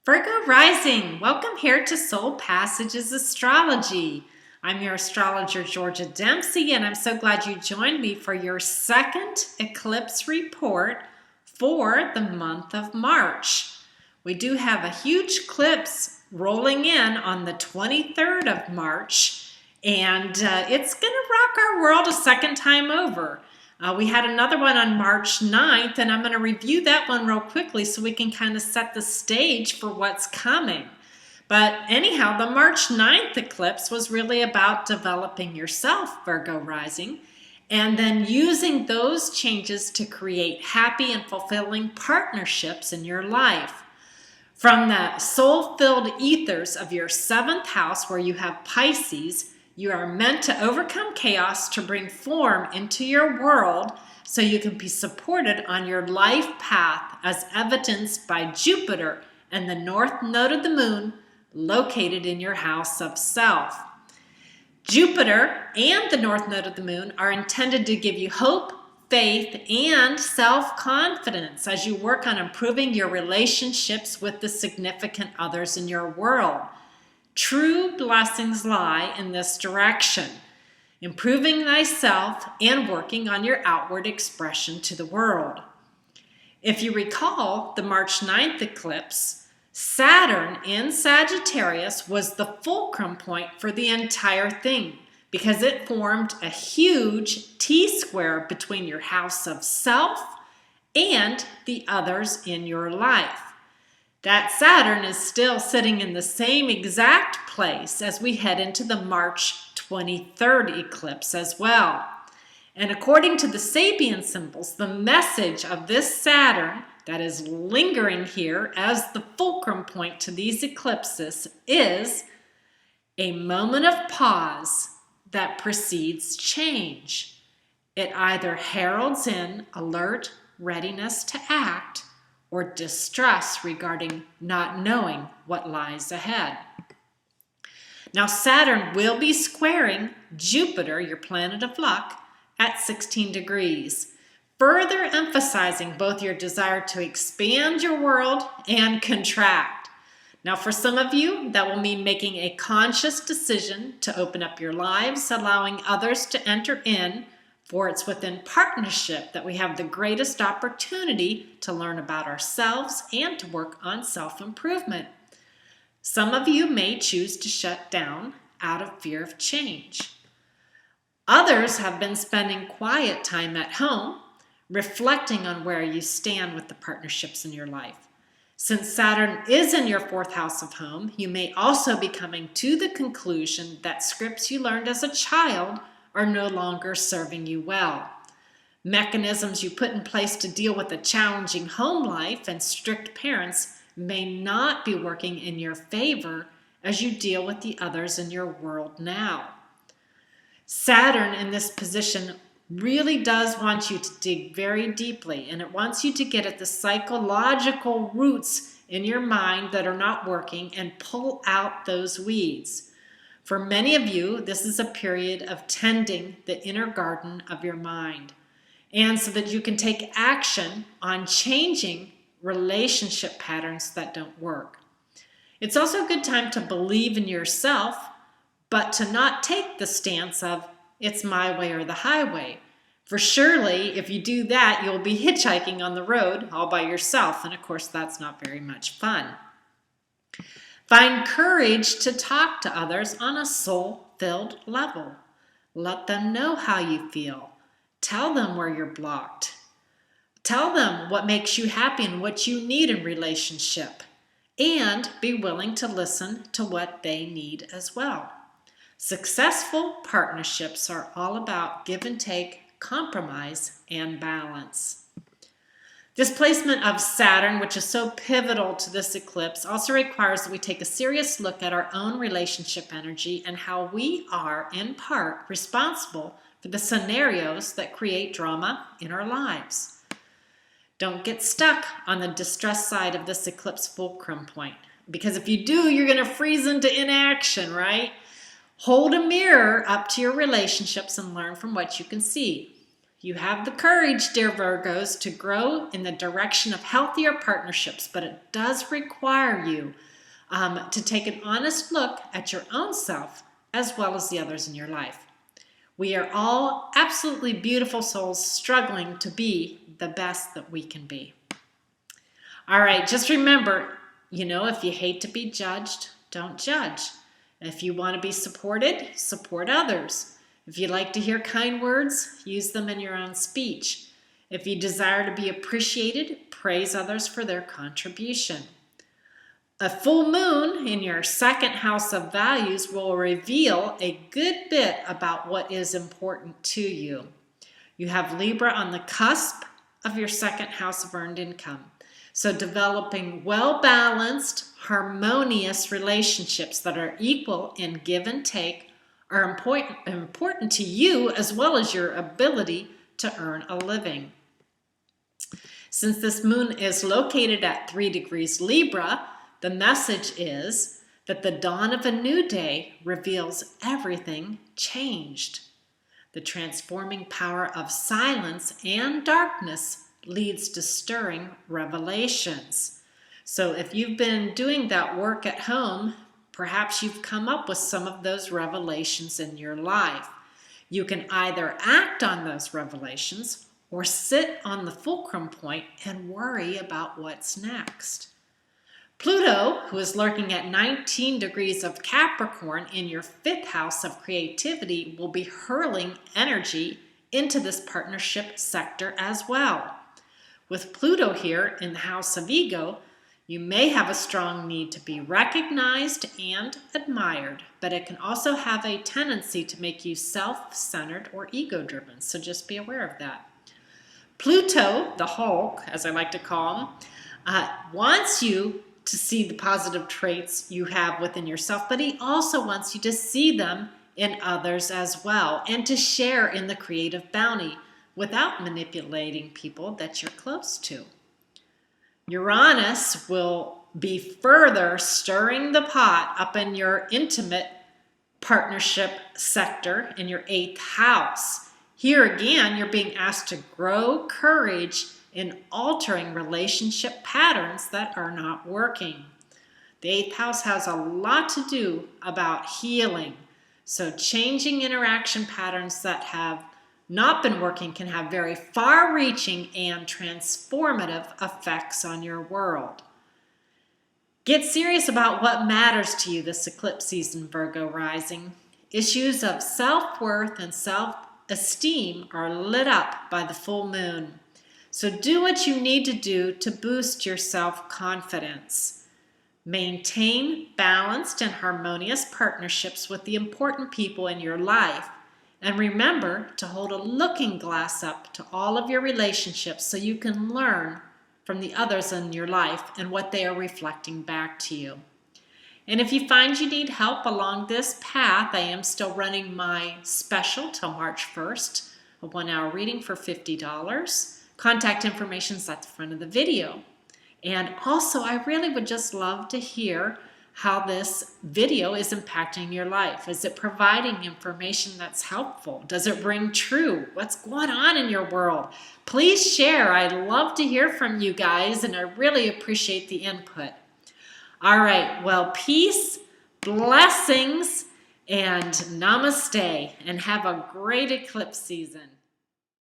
Virgo Rising, welcome here to Soul Passages Astrology. I'm your astrologer, Georgia Dempsey, and I'm so glad you joined me for your second eclipse report for the month of March. We do have a huge eclipse rolling in on the 23rd of March, and it's going to rock our world a second time over. We had another one on March 9th, and I'm going to review that one real quickly so we can kind of set the stage for what's coming. But anyhow, the March 9th eclipse was really about developing yourself, Virgo Rising, and then using those changes to create happy and fulfilling partnerships in your life. From the soul-filled ethers of your 7th house, where you have Pisces, you are meant to overcome chaos to bring form into your world so you can be supported on your life path, as evidenced by Jupiter and the north node of the moon located in your house of self. Jupiter and the north node of the moon are intended to give you hope, faith, and self-confidence as you work on improving your relationships with the significant others in your world. True blessings lie in this direction, improving thyself and working on your outward expression to the world. If you recall the March 9th eclipse, Saturn in Sagittarius was the fulcrum point for the entire thing because it formed a huge T-square between your house of self and the others in your life. That Saturn is still sitting in the same exact place as we head into the March 23rd eclipse as well. And according to the Sabian symbols, the message of this Saturn that is lingering here as the fulcrum point to these eclipses is a moment of pause that precedes change. It either heralds in alert readiness to act or distress regarding not knowing what lies ahead. Now, Saturn will be squaring Jupiter, your planet of luck, at 16 degrees, further emphasizing both your desire to expand your world and contract. Now, for some of you, that will mean making a conscious decision to open up your lives, allowing others to enter in, for it's within partnership that we have the greatest opportunity to learn about ourselves and to work on self-improvement. Some of you may choose to shut down out of fear of change. Others have been spending quiet time at home, reflecting on where you stand with the partnerships in your life. Since Saturn is in your 4th house of home, you may also be coming to the conclusion that scripts you learned as a child are no longer serving you well. Mechanisms you put in place to deal with a challenging home life and strict parents may not be working in your favor as you deal with the others in your world now. Saturn in this position really does want you to dig very deeply, and it wants you to get at the psychological roots in your mind that are not working and pull out those weeds. For many of you, this is a period of tending the inner garden of your mind, and so that you can take action on changing relationship patterns that don't work. It's also a good time to believe in yourself, but to not take the stance of, it's my way or the highway. For surely, if you do that, you'll be hitchhiking on the road all by yourself, and of course, that's not very much fun. Find courage to talk to others on a soul-filled level. Let them know how you feel. Tell them where you're blocked. Tell them what makes you happy and what you need in relationship. And be willing to listen to what they need as well. Successful partnerships are all about give and take, compromise, and balance. Displacement of Saturn, which is so pivotal to this eclipse, also requires that we take a serious look at our own relationship energy and how we are, in part, responsible for the scenarios that create drama in our lives. Don't get stuck on the distress side of this eclipse fulcrum point, because if you do, you're going to freeze into inaction, right? Hold a mirror up to your relationships and learn from what you can see. You have the courage, dear Virgos, to grow in the direction of healthier partnerships, but it does require you to take an honest look at your own self as well as the others in your life. We are all absolutely beautiful souls struggling to be the best that we can be. All right, just remember, if you hate to be judged, don't judge. If you want to be supported, support others. If you like to hear kind words, use them in your own speech. If you desire to be appreciated, praise others for their contribution. A full moon in your second house of values will reveal a good bit about what is important to you. You have Libra on the cusp of your second house of earned income. So developing well-balanced, harmonious relationships that are equal in give and take are important to you as well as your ability to earn a living. Since this moon is located at 3 degrees Libra, the message is that the dawn of a new day reveals everything changed. The transforming power of silence and darkness leads to stirring revelations. So if you've been doing that work at home, perhaps you've come up with some of those revelations in your life. You can either act on those revelations or sit on the fulcrum point and worry about what's next. Pluto, who is lurking at 19 degrees of Capricorn in your 5th house of creativity, will be hurling energy into this partnership sector as well. With Pluto here in the house of ego, you may have a strong need to be recognized and admired, but it can also have a tendency to make you self-centered or ego-driven, so just be aware of that. Pluto, the Hulk, as I like to call him, wants you to see the positive traits you have within yourself, but he also wants you to see them in others as well and to share in the creative bounty without manipulating people that you're close to. Uranus will be further stirring the pot up in your intimate partnership sector in your 8th house. Here again, you're being asked to grow courage in altering relationship patterns that are not working. The 8th house has a lot to do about healing. So changing interaction patterns that have not been working can have very far-reaching and transformative effects on your world. Get serious about what matters to you this eclipse season, Virgo Rising. Issues of self-worth and self-esteem are lit up by the full moon. So do what you need to do to boost your self-confidence. Maintain balanced and harmonious partnerships with the important people in your life. And remember to hold a looking glass up to all of your relationships so you can learn from the others in your life and what they are reflecting back to you. And if you find you need help along this path, I am still running my special till March 1st, a 1-hour reading for $50. Contact information is at the front of the video. And also, I really would just love to hear how this video is impacting your life. Is it providing information that's helpful? Does it ring true? What's going on in your world? Please share. I'd love to hear from you guys, and I really appreciate the input. All right, well, peace, blessings, and namaste, and have a great eclipse season.